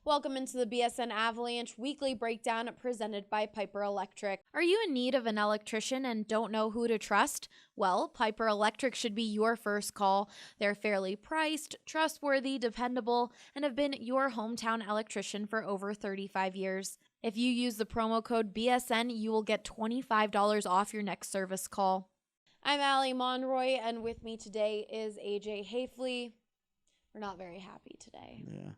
Welcome into the BSN Avalanche Weekly Breakdown presented by Piper Electric. Are you in need of an electrician and don't know who to trust? Well, Piper Electric should be your first call. They're fairly priced, trustworthy, dependable, and have been your hometown electrician for over 35 years. If you use the promo code BSN, you will get $25 off your next service call. I'm Allie Monroy, and with me today is AJ Hafley. We're not very happy today. Yeah.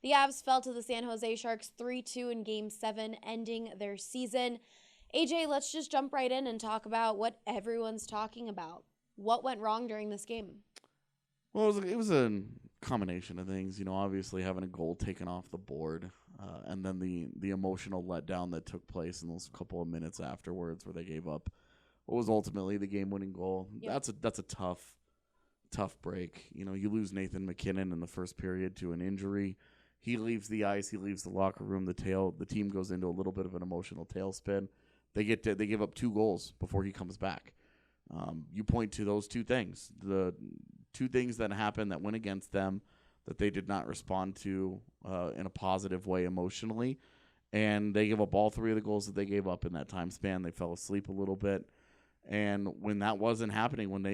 The Avs fell to the San Jose Sharks 3-2 in Game 7, ending their season. AJ, let's just jump right in and talk about what everyone's talking about. What went wrong during this game? Well, it was a combination of things. You know, obviously having a goal taken off the board, and then the emotional letdown that took place in those couple of minutes afterwards where they gave up what was ultimately the game-winning goal. Yep. That's a tough break. You know, you lose Nathan MacKinnon in the first period to an injury. He leaves the ice. He leaves the locker room. The team goes into a little bit of an emotional tailspin. They give up 2 goals before he comes back. You point to those 2 things, the 2 things that happened that went against them, that they did not respond to in a positive way emotionally, and they give up all 3 of the goals that they gave up in that time span. They fell asleep a little bit, and when that wasn't happening, when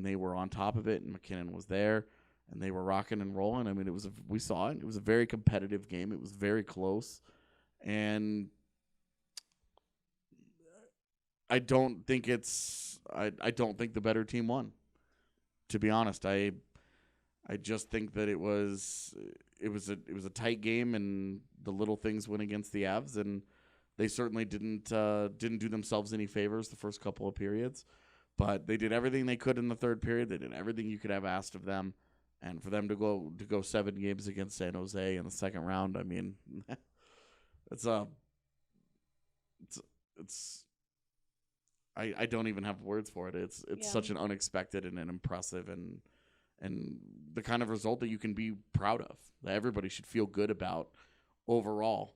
they were on top of it, and MacKinnon was there, and they were rocking and rolling. I mean, we saw it. It was a very competitive game. It was very close, and I don't think I don't think the better team won. To be honest, I just think that it was a tight game, and the little things went against the Avs, and they certainly didn't do themselves any favors the first couple of periods, but they did everything they could in the third period. They did everything you could have asked of them. And for them to go 7 games against San Jose in the second round, I mean, I don't even have words for it. It's such an unexpected and an impressive and the kind of result that you can be proud of, that everybody should feel good about overall.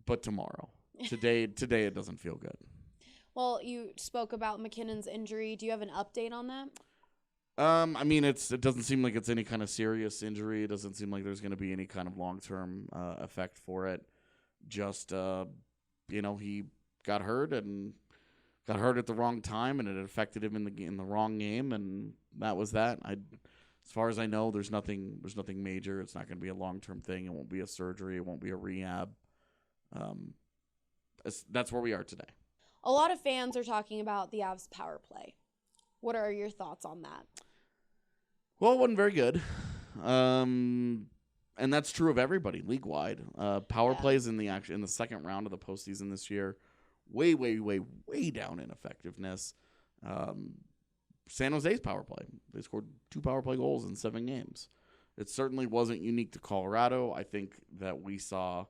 But today it doesn't feel good. Well, you spoke about MacKinnon's injury. Do you have an update on that? I mean, it doesn't seem like it's any kind of serious injury. It doesn't seem like there's going to be any kind of long-term effect for it. Just, he got hurt at the wrong time, and it affected him in the wrong game, and that was that. As far as I know, there's nothing major. It's not going to be a long-term thing. It won't be a surgery. It won't be a rehab. That's where we are today. A lot of fans are talking about the Avs power play. What are your thoughts on that? Well, it wasn't very good. And that's true of everybody league-wide. Power plays in the second round of the postseason this year, way down in effectiveness. San Jose's power play, they scored 2 power play goals in 7 games. It certainly wasn't unique to Colorado. I think that we saw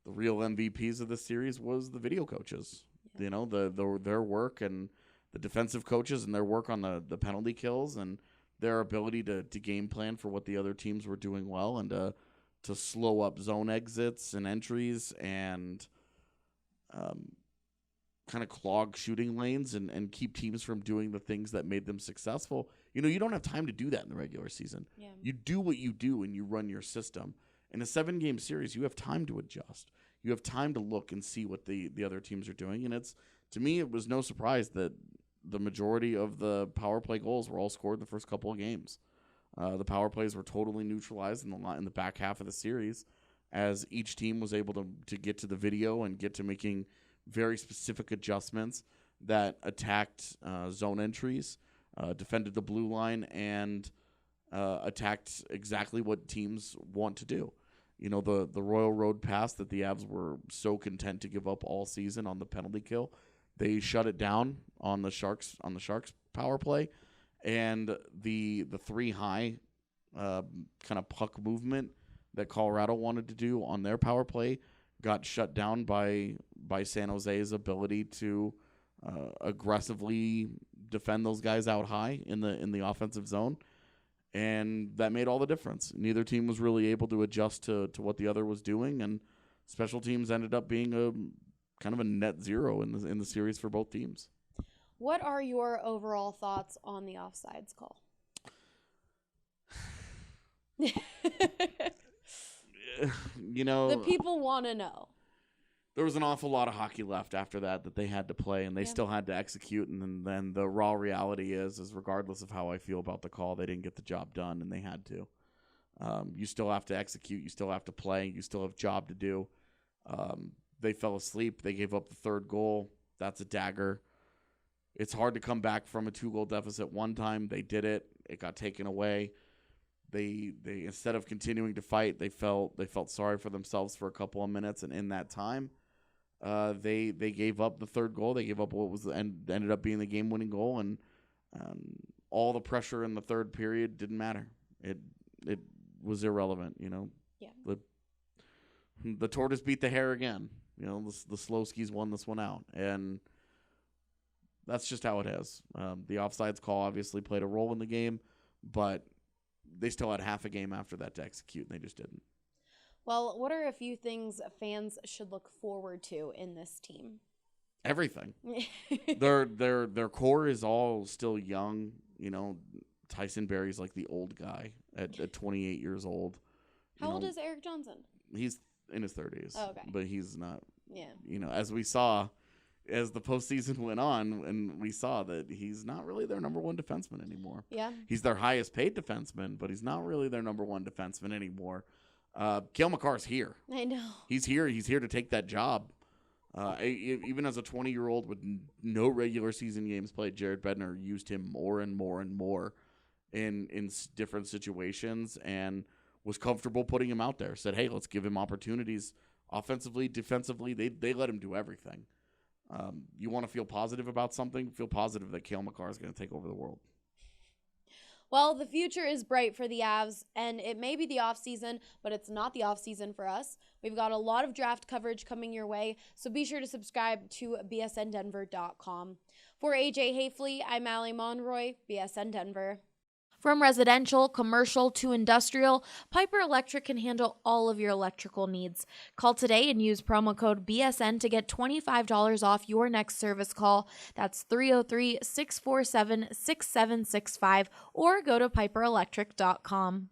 the real MVPs of the series was the video coaches. Yeah. You know, their work, and the defensive coaches and their work on the penalty kills, and their ability to game plan for what the other teams were doing well, and to slow up zone exits and entries, and kind of clog shooting lanes and keep teams from doing the things that made them successful. You know, you don't have time to do that in the regular season. Yeah. You do what you do and you run your system. In a 7-game series, you have time to adjust. You have time to look and see what the other teams are doing. And to me, it was no surprise that the majority of the power play goals were all scored in the first couple of games. The power plays were totally neutralized in the back half of the series, as each team was able to get to the video and get to making very specific adjustments that attacked zone entries, defended the blue line, and attacked exactly what teams want to do. You know, the Royal Road pass that the Avs were so content to give up all season on the penalty kill, they shut it down on the Sharks power play, and the 3 high kind of puck movement that Colorado wanted to do on their power play got shut down by San Jose's ability to aggressively defend those guys out high in the offensive zone, and that made all the difference. Neither team was really able to adjust to what the other was doing, and special teams ended up being a kind of a net zero in the series for both teams. What are your overall thoughts on the offsides call? The people want to know. There was an awful lot of hockey left after that they had to play, and they still had to execute. And then the raw reality is regardless of how I feel about the call, they didn't get the job done, and they had to. You still have to execute. You still have to play. You still have a job to do. They fell asleep. They gave up the third goal. That's a dagger. It's hard to come back from a 2-goal deficit one time. They did it. It got taken away. They instead of continuing to fight, they felt sorry for themselves for a couple of minutes, and in that time, they gave up the third goal. They gave up what was and ended up being the game-winning goal, and all the pressure in the third period didn't matter. It was irrelevant. Yeah. The tortoise beat the hare again. The Slowskis won this one out, and that's just how it is. The offsides call obviously played a role in the game, but they still had half a game after that to execute, and they just didn't. Well, what are a few things fans should look forward to in this team? Everything. Their core is all still young. Tyson Berry's like the old guy at 28 years old. How old is Eric Johnson? He's in his 30s. Oh, okay. But he's not. Yeah. As we saw, as the postseason went on, and we saw that he's not really their number one defenseman anymore. Yeah. He's their highest paid defenseman, but he's not really their number one defenseman anymore. Cale Makar's here. I know. He's here. He's here to take that job. Even as a 20-year-old with no regular season games played, Jared Bednar used him more and more and more in different situations, and was comfortable putting him out there. Said, hey, let's give him opportunities offensively, defensively. They let him do everything. You want to feel positive about something? Feel positive that Cale Makar is going to take over the world. Well, the future is bright for the Avs, and it may be the offseason, but it's not the offseason for us. We've got a lot of draft coverage coming your way, so be sure to subscribe to bsndenver.com. For AJ Hafley, I'm Allie Monroy, BSN Denver. From residential, commercial, to industrial, Piper Electric can handle all of your electrical needs. Call today and use promo code BSN to get $25 off your next service call. That's 303-647-6765, or go to piperelectric.com.